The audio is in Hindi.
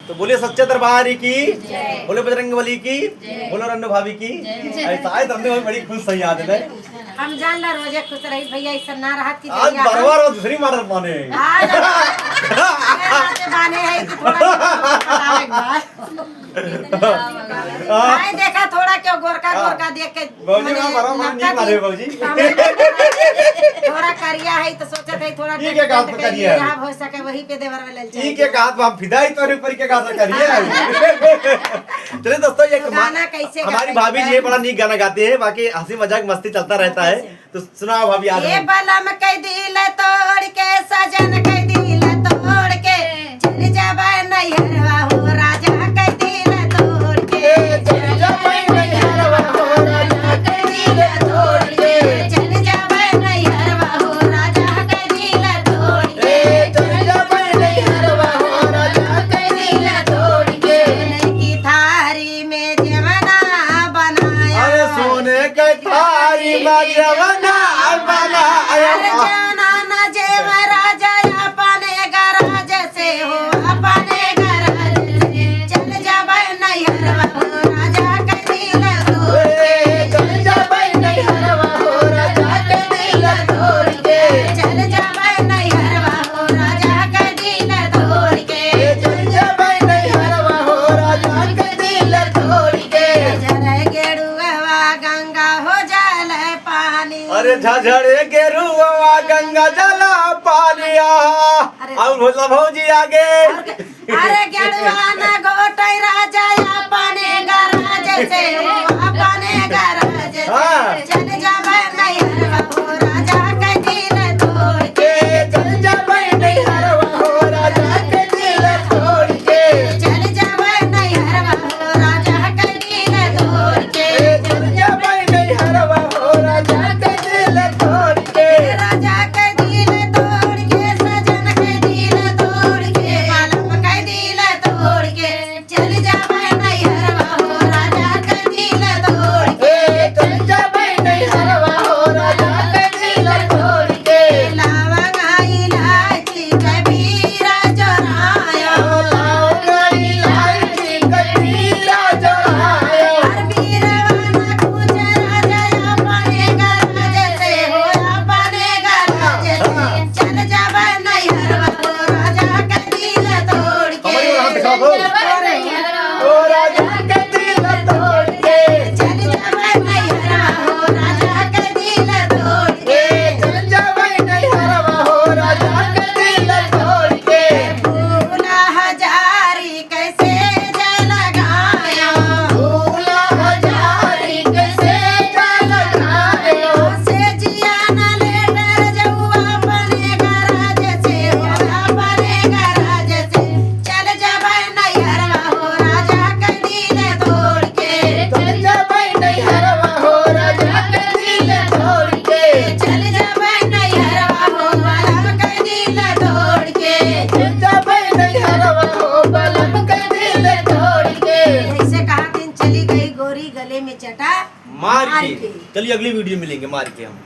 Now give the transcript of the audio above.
तो बोले सच्चे दरबार की, बोले बजरंगबली की, बोलो रन्नू भाभी की। ऐसा है रन्नू भाभी बड़ी खुश सही याद है। हम जान ला रोजे खुश रही भैया ऐसा ना रहत की आज बार-बार और दूसरी मार पाने आज बाने है कि थोड़ा बतावे भाई देखा थोड़ा क्यों गोरका गोरका देख के बाबूजी मैं मारा मार नहीं मारे बाबूजी। थोड़ा करिया है तो सोचत है थोड़ा ठीक है काम तो करिए यहाँ हो सके वही पे देवर वाले ठीक है कहा हम फिदाई तौर पर के कहा करिए। चलिए दोस्तों ये गाना कैसे हमारी भाभी जी बड़ा नीक गाना गाती है, बाकी हंसी मजाक मस्ती चलता रहता है। तो सुनाओ भाभी आज ये बलम कह दिल तोड़ के सजन कह दिल तोड़ के चल जाबे नैहरवा हो राजा कह दिल तोड़ के चल जाबे नैहरवा हो राजा कह दिल तोड़ के चल जाबे नैहरवा हो राजा कह दिल तोड़ के चल जाबे नैहरवा हो राजा कह दिल तोड़ के की थारी में जवना बनाया अरे सोने के थारी में जवना बनाया नाना जय राजा अपने गराज से हो अपने गराज से चल जाबे नैहरवा हो राजा के दिल तोड़ के चल जाबे नैहरवा हो राजा के दिल तोड़ के चल जाबे नैहरवा हो राजा के दिल तोड़ के चल जाबे नैहरवा हो राजा के दिल तोड़ के जरे गेरुआ गंगा हो जल पानी अरे झझड़े गेरुआ गंगा जला पालिया और भोला भौजी आगे अरे गेरुआ ना गोटै राजा अपने गराज से अपने गराज से चल जाबे नैहरवा हो राजा के दिल तोड़ के चल जाबे नैहरवा हो राजा के दिल तोड़ के चल जाबे नैहरवा हो राजा के दिल तोड़ के चल जाबे नैहरवा हो राजा के दिल तोड़ के राजा के दिल तोड़ के सजन के दिल तोड़ के बालम के दिल तोड़ के चल जाबे नैहरवा हो राजा के दिल तोड़ के चल जाबे नैहरवा हो राजा के दिल तोड़ के लवंगा इलायची कबीरा जोराया लवंगा इलायची कबीरा जोराया हर वीरवाना कुछ राजा अपने गराज से हो अपने गराज से चल जाबे नैहरवा हो राजा के दिल तोड़ के हमारी ओर हाथ दिखाओ। ओ राजा के दिल तोड़ के चल जाबे नैहरवा हो राजा के दिल तोड़ के चल जाबे नैहरवा हो राजा के दिल तोड़ के फूला हजारी कैसे जल लगाया फूला हजारी कैसे जल लगाया से जिया न ले डर जाऊ अपने गराज से हो अपने गराज से चल जाबे नैहरवा हो राजा के दिल तोड़ के चल जाबे नैहरवा हो राजा के दिल तोड़ के चल जाबे नैहरवा हो बलम के दिल तोड़ के चल जाबे नैहरवा हो बलम के दिल तोड़ के ऐसे कहा दिन चली गई गोरी गले में चटा मार के। चलिए अगली वीडियो मिलेंगे मार के हम।